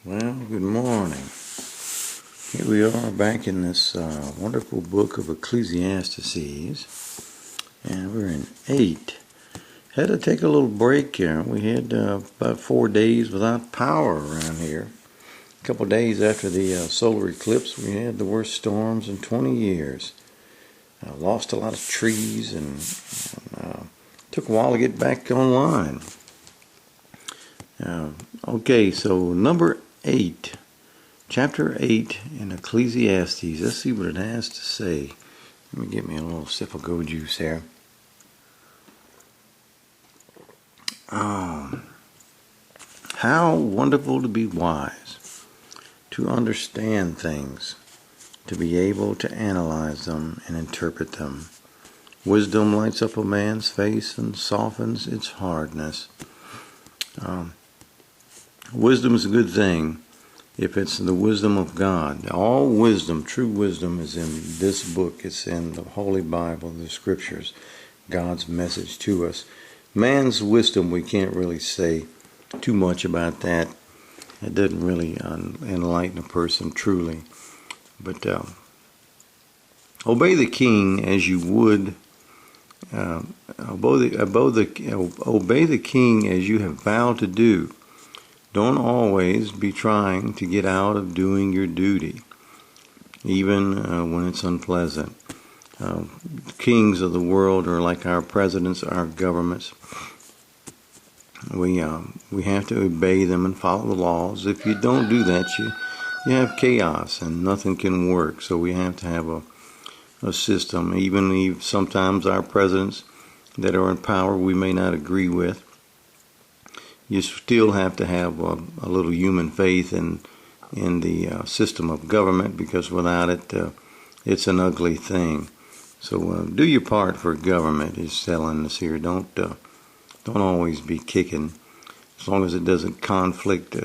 Well, good morning. Here we are back in this wonderful book of Ecclesiastes, and we're in 8. Had to take a little break here. We had about 4 days without power around here. A couple of days after the solar eclipse, we had the worst storms in 20 years. Lost a lot of trees and took a while to get back online. Okay, so number 8, chapter 8 in Ecclesiastes. Let's see what it has to say. Let me get me a little sip of go juice here. How wonderful to be wise, to understand things, to be able to analyze them and interpret them. Wisdom lights up a man's face and softens its hardness. Wisdom is a good thing if it's the wisdom of God. All wisdom, true wisdom, is in this book. It's in the Holy Bible, the Scriptures, God's message to us. Man's wisdom, we can't really say too much about that. It doesn't really enlighten a person truly. But obey the king as you would. Obey the king as you have vowed to do. Don't always be trying to get out of doing your duty, even when it's unpleasant. Kings of the world are like our presidents, our governments. We have to obey them and follow the laws. If you don't do that, you have chaos and nothing can work. So we have to have a system. Even sometimes our presidents that are in power we may not agree with. You still have to have a little human faith in the system of government, because without it, it's an ugly thing. So do your part for government. Is telling us here. Don't always be kicking, as long as it doesn't conflict.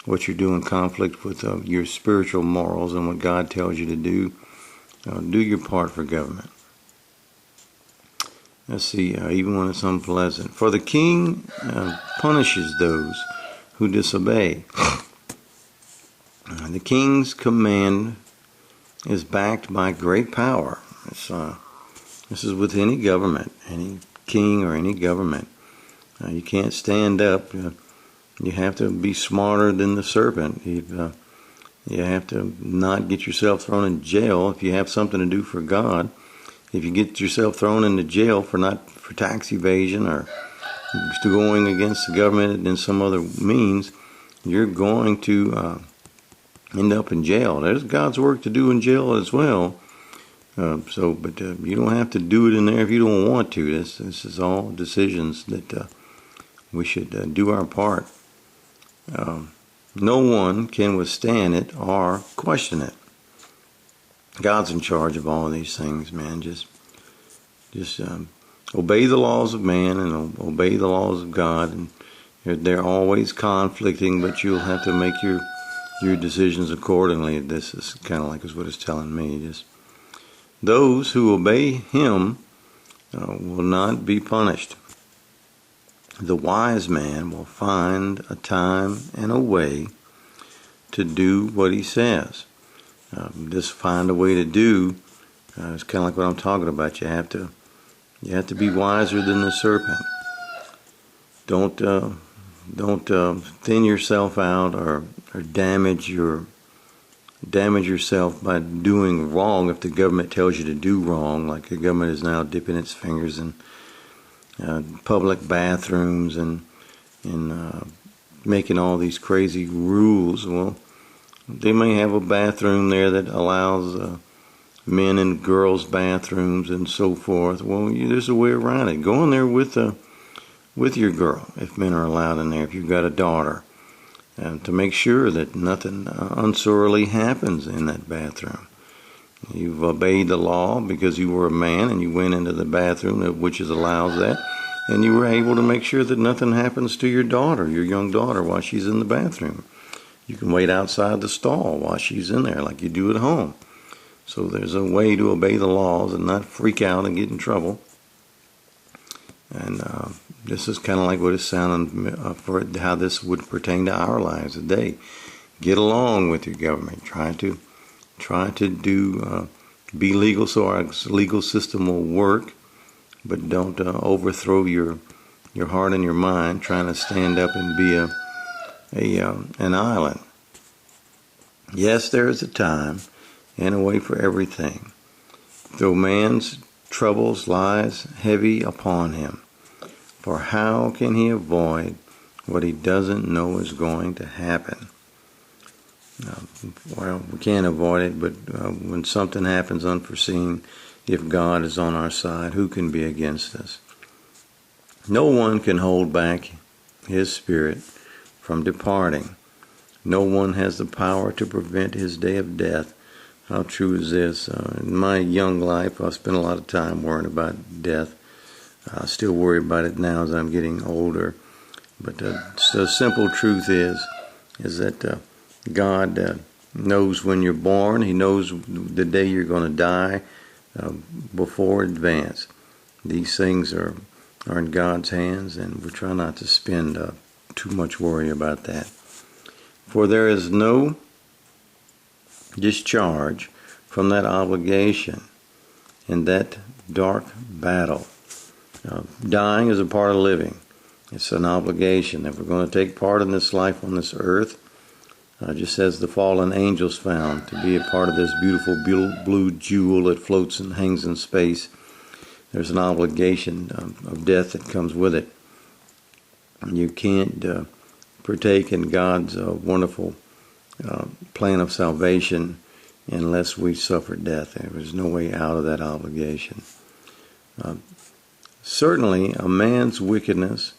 What you're doing conflict with your spiritual morals and what God tells you to do. Do your part for government. Let's see, even when it's unpleasant. For the king punishes those who disobey. The king's command is backed by great power. This is with any government, any king or any government. You can't stand up. You have to be smarter than the serpent. You have to not get yourself thrown in jail if you have something to do for God. If you get yourself thrown into jail for tax evasion or going against the government in some other means, you're going to end up in jail. There's God's work to do in jail as well. But you don't have to do it in there if you don't want to. This is all decisions that we should do our part. No one can withstand it or question it. God's in charge of all of these things, man. Just obey the laws of man and obey the laws of God. And they're always conflicting, but you'll have to make your decisions accordingly. This is kind of like what it's telling me. Just those who obey Him will not be punished. The wise man will find a time and a way to do what he says. Just find a way to do. It's kind of like what I'm talking about. You have to be wiser than the serpent. Don't thin yourself out or damage yourself by doing wrong. If the government tells you to do wrong, like the government is now dipping its fingers in public bathrooms and making all these crazy rules. Well, they may have a bathroom there that allows men and girls' bathrooms and so forth. Well, there's a way around it. Go in there with your girl, if men are allowed in there, if you've got a daughter, to make sure that nothing unsorely happens in that bathroom. You've obeyed the law because you were a man and you went into the bathroom, which allows that, and you were able to make sure that nothing happens to your daughter, your young daughter, while she's in the bathroom. You can wait outside the stall while she's in there like you do at home. So there's a way to obey the laws and not freak out and get in trouble. And this is kind of like what it's sounding for how this would pertain to our lives today. get along with your government. Try to do be legal so our legal system will work, but don't overthrow your heart and your mind trying to stand up and be an island. Yes, there is a time and a way for everything. Though man's troubles lies heavy upon him, for how can he avoid what he doesn't know is going to happen? Well, we can't avoid it, but when something happens unforeseen, if God is on our side, who can be against us? No one can hold back his spirit from departing. No one has the power to prevent his day of death. How true is this? In my young life, I spent a lot of time worrying about death. I still worry about it now as I'm getting older. But the simple truth is that God knows when you're born. He knows the day you're going to die before advance. These things are in God's hands, and we try not to spend too much worry about that. For there is no discharge from that obligation in that dark battle. Dying is a part of living. It's an obligation. If we're going to take part in this life on this earth, just as the fallen angels found, to be a part of this beautiful blue jewel that floats and hangs in space, there's an obligation of death that comes with it. You can't partake in God's wonderful plan of salvation unless we suffer death. There's no way out of that obligation. Certainly, a man's wickedness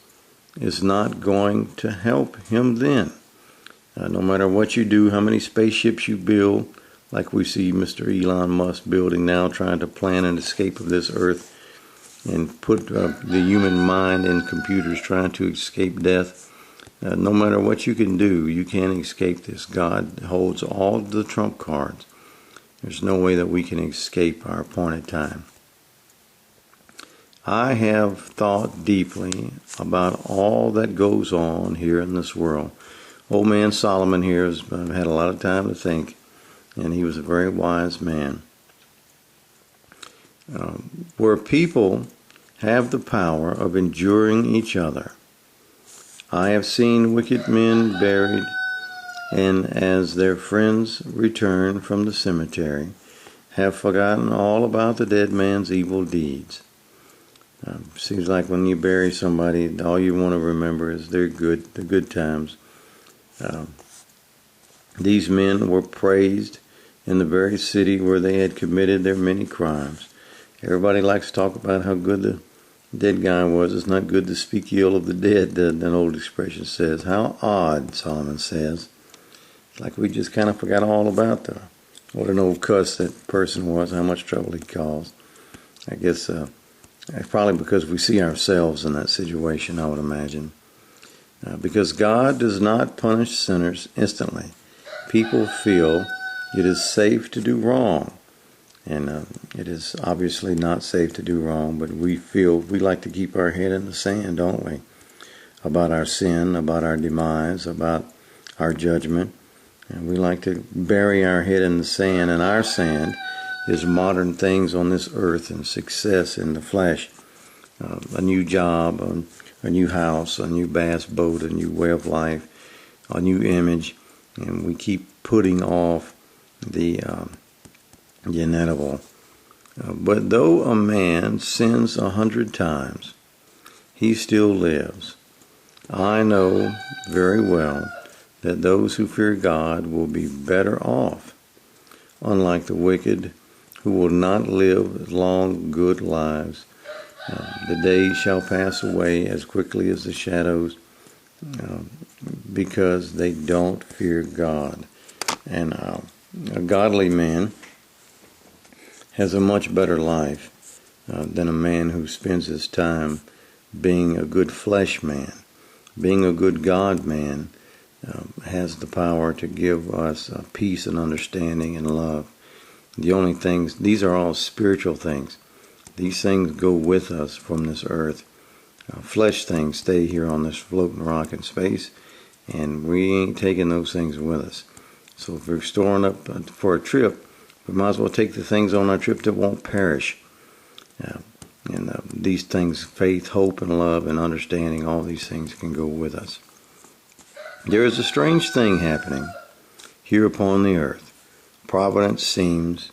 is not going to help him then. No matter what you do, how many spaceships you build, like we see Mr. Elon Musk building now, trying to plan an escape of this earth and put the human mind in computers trying to escape death. No matter what you can do, you can't escape this. God holds all the trump cards. There's no way that we can escape our appointed time. I have thought deeply about all that goes on here in this world. Old man Solomon here has had a lot of time to think, and he was a very wise man. Where people have the power of enduring each other, I have seen wicked men buried, and as their friends return from the cemetery, have forgotten all about the dead man's evil deeds. Seems like when you bury somebody, all you want to remember is the good times. These men were praised in the very city where they had committed their many crimes. Everybody likes to talk about how good the dead guy was. It's not good to speak ill of the dead, an old expression says. How odd, Solomon says. It's like we just kind of forgot all about what an old cuss that person was, how much trouble he caused. I guess it's probably because we see ourselves in that situation, I would imagine. Because God does not punish sinners instantly. People feel it is safe to do wrong. And it is obviously not safe to do wrong, but we like to keep our head in the sand, don't we? About our sin, about our demise, about our judgment. And we like to bury our head in the sand, and our sand is modern things on this earth and success in the flesh. A new job, a new house, a new bass boat, a new way of life, a new image, and we keep putting off the inedible. But though a man sins 100 times, he still lives. I know very well that those who fear God will be better off, unlike the wicked who will not live long, good lives. The days shall pass away as quickly as the shadows, because they don't fear God. And a godly man has a much better life than a man who spends his time being a good flesh man. Being a good God man has the power to give us peace and understanding and love. The only things, these are all spiritual things. These things go with us from this earth. Flesh things stay here on this floating rock in space, and we ain't taking those things with us. So if we're storing up for a trip, we might as well take the things on our trip that won't perish. And these things, faith, hope, and love, and understanding, all these things can go with us. There is a strange thing happening here upon the earth. Providence seems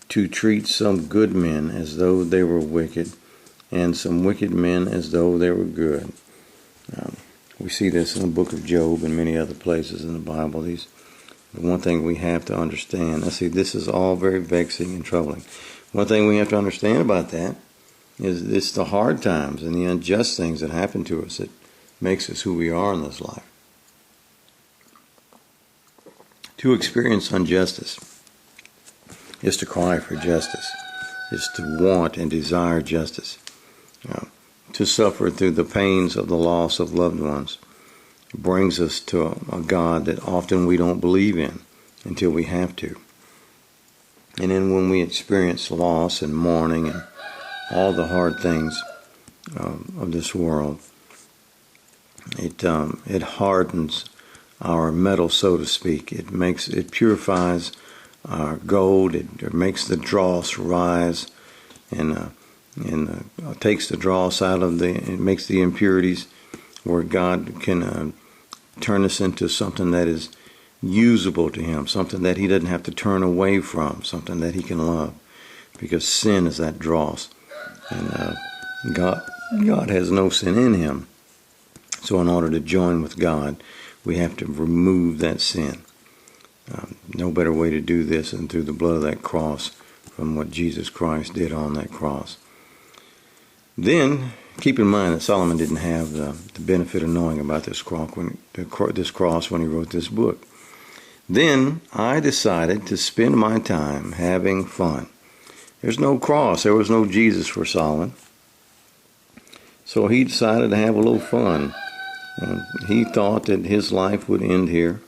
to treat some good men as though they were wicked, and some wicked men as though they were good. We see this in the book of Job and many other places in the Bible. The one thing we have to understand, this is all very vexing and troubling. One thing we have to understand about that is it's the hard times and the unjust things that happen to us that makes us who we are in this life. To experience injustice is to cry for justice, is to want and desire justice. To suffer through the pains of the loss of loved ones brings us to a God that often we don't believe in until we have to. And then when we experience loss and mourning and all the hard things of this world, it hardens our metal, so to speak. It purifies our gold. It makes the dross rise, and takes the dross out of it makes the impurities, where God can turn us into something that is usable to Him, something that He doesn't have to turn away from, something that He can love, because sin is that dross, and God has no sin in Him. So in order to join with God, we have to remove that sin. No better way to do this than through the blood of that cross, from what Jesus Christ did on that cross. Then, keep in mind that Solomon didn't have the benefit of knowing about this cross when he wrote this book. Then I decided to spend my time having fun. There's no cross. There was no Jesus for Solomon. So he decided to have a little fun. He thought that his life would end here,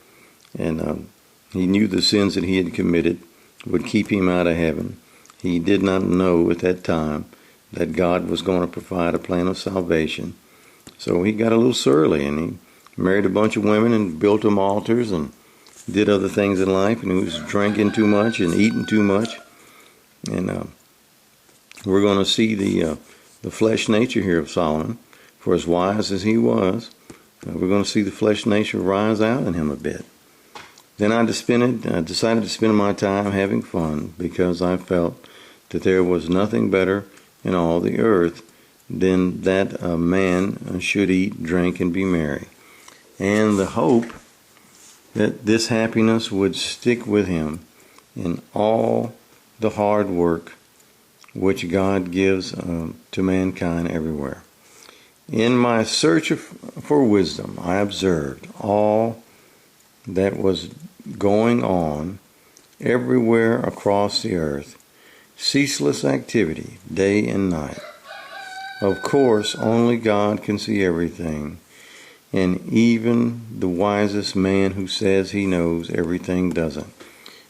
and he knew the sins that he had committed would keep him out of heaven. He did not know at that time that God was going to provide a plan of salvation. So he got a little surly, and he married a bunch of women and built them altars and did other things in life, and he was drinking too much and eating too much. And we're going to see the flesh nature here of Solomon. For as wise as he was, we're going to see the flesh nature rise out in him a bit. Then I decided to spend my time having fun, because I felt that there was nothing better in all the earth than that a man should eat, drink, and be merry. And the hope that this happiness would stick with him in all the hard work which God gives to mankind everywhere. In my search for wisdom, I observed all that was going on everywhere across the earth, ceaseless activity, day and night. Of course, only God can see everything, and even the wisest man who says he knows everything doesn't.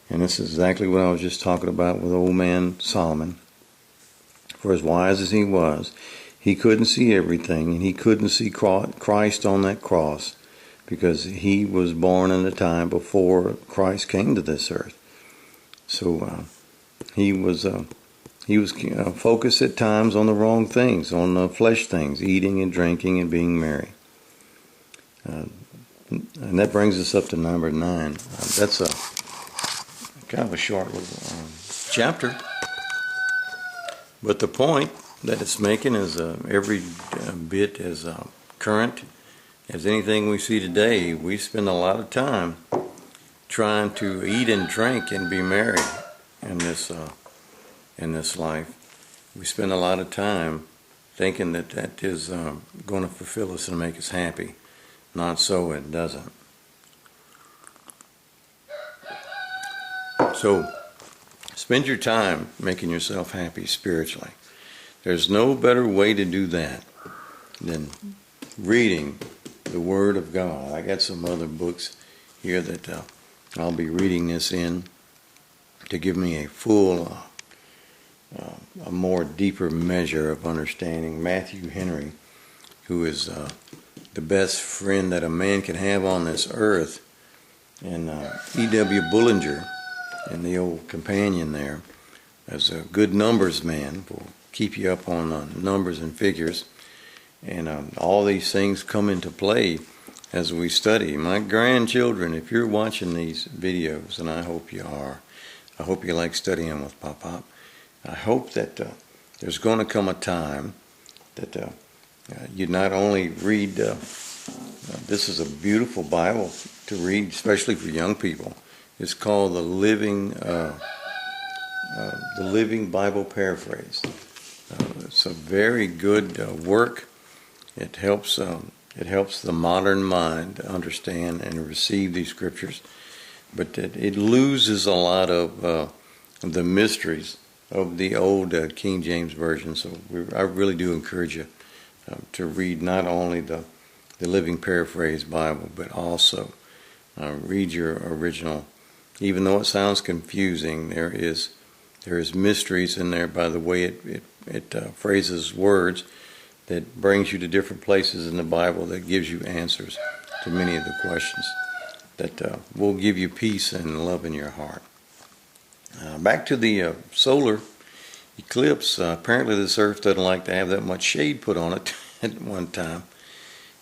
And this is exactly what I was just talking about with old man Solomon. For as wise as he was, he couldn't see everything, and he couldn't see Christ on that cross, because he was born in a time before Christ came to this earth. So he was focused at times on the wrong things, on the flesh things, eating and drinking and being merry. And that brings us up to number 9. That's a kind of a short little chapter, but the point that it's making is every bit as current as anything we see today. We spend a lot of time trying to eat and drink and be merry in this life. We spend a lot of time thinking that is going to fulfill us and make us happy. Not so, it doesn't. So, spend your time making yourself happy spiritually. There's no better way to do that than reading the Word of God. I got some other books here that I'll be reading this in to give me a full, a more deeper measure of understanding. Matthew Henry, who is the best friend that a man can have on this earth. And E.W. Bullinger, and the old companion there, as a good numbers man, will keep you up on numbers and figures. And all these things come into play as we study. My grandchildren, if you're watching these videos, and I hope you are, I hope you like studying with Pop. I hope that there's going to come a time that you not only read, this is a beautiful Bible to read, especially for young people. It's called the Living Bible Paraphrased. It's a very good work. It helps the modern mind understand and receive these scriptures, but it loses a lot of the mysteries of the old King James Version. So I really do encourage you to read not only the Living Paraphrased Bible, but also read your original. Even though it sounds confusing, there is mysteries in there by the way it phrases words that brings you to different places in the Bible that gives you answers to many of the questions that will give you peace and love in your heart. Back to the solar eclipse. Apparently this earth doesn't like to have that much shade put on it at one time.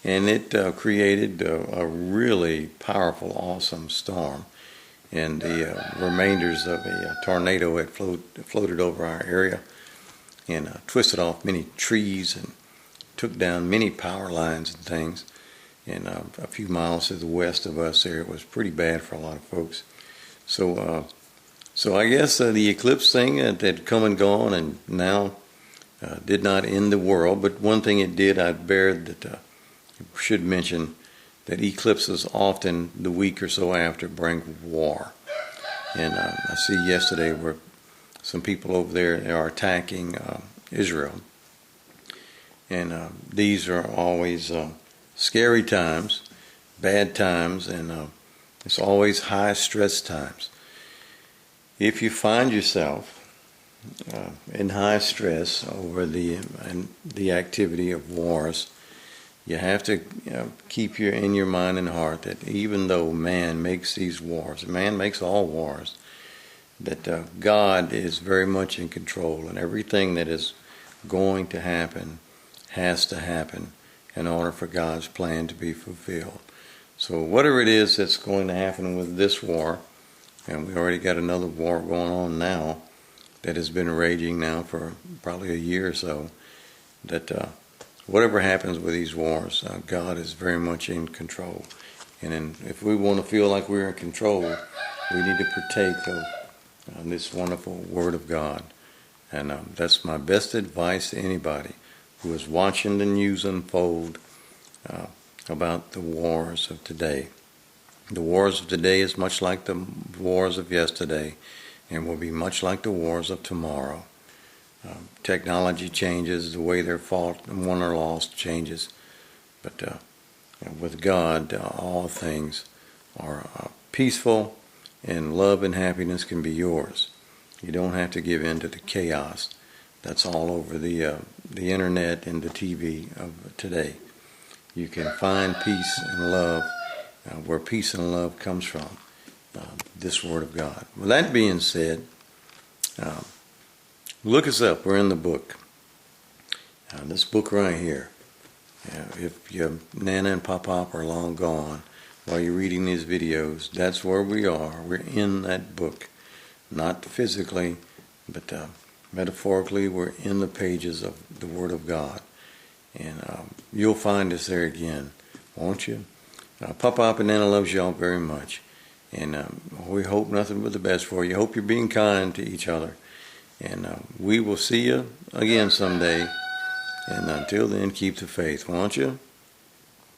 And it created a really powerful, awesome storm. And the remainders of a tornado had floated over our area and twisted off many trees and took down many power lines and things. And a few miles to the west of us there, it was pretty bad for a lot of folks. So I guess the eclipse thing had come and gone, and now did not end the world. But one thing it did, should mention that eclipses often the week or so after bring war. And I see yesterday where some people over there are attacking Israel. And these are always scary times, bad times, and it's always high stress times. If you find yourself in high stress over the activity of wars, you have to keep in your mind and heart that even though man makes these wars, man makes all wars, that God is very much in control, and everything that is going to happen has to happen in order for God's plan to be fulfilled. So whatever it is that's going to happen with this war, and we already got another war going on now that has been raging now for probably a year or so, that whatever happens with these wars, God is very much in control. And if we want to feel like we're in control, we need to partake of this wonderful Word of God. And that's my best advice to anybody who is watching the news unfold about the wars of today. The wars of today is much like the wars of yesterday, and will be much like the wars of tomorrow. Technology changes, the way they're fought and won or lost changes, but with God, all things are peaceful, and love and happiness can be yours. You don't have to give in to the chaos that's all over the internet and the TV of today. You can find peace and love where peace and love comes from, this Word of God. With that being said, look us up. We're in the book. This book right here. If your Nana and Pop are long gone while you're reading these videos, that's where we are. We're in that book. Not physically, but metaphorically, we're in the pages of the Word of God. And you'll find us there again, won't you? Pop and Nana loves y'all very much. And we hope nothing but the best for you. Hope you're being kind to each other. And we will see you again someday. And until then, keep the faith, won't you?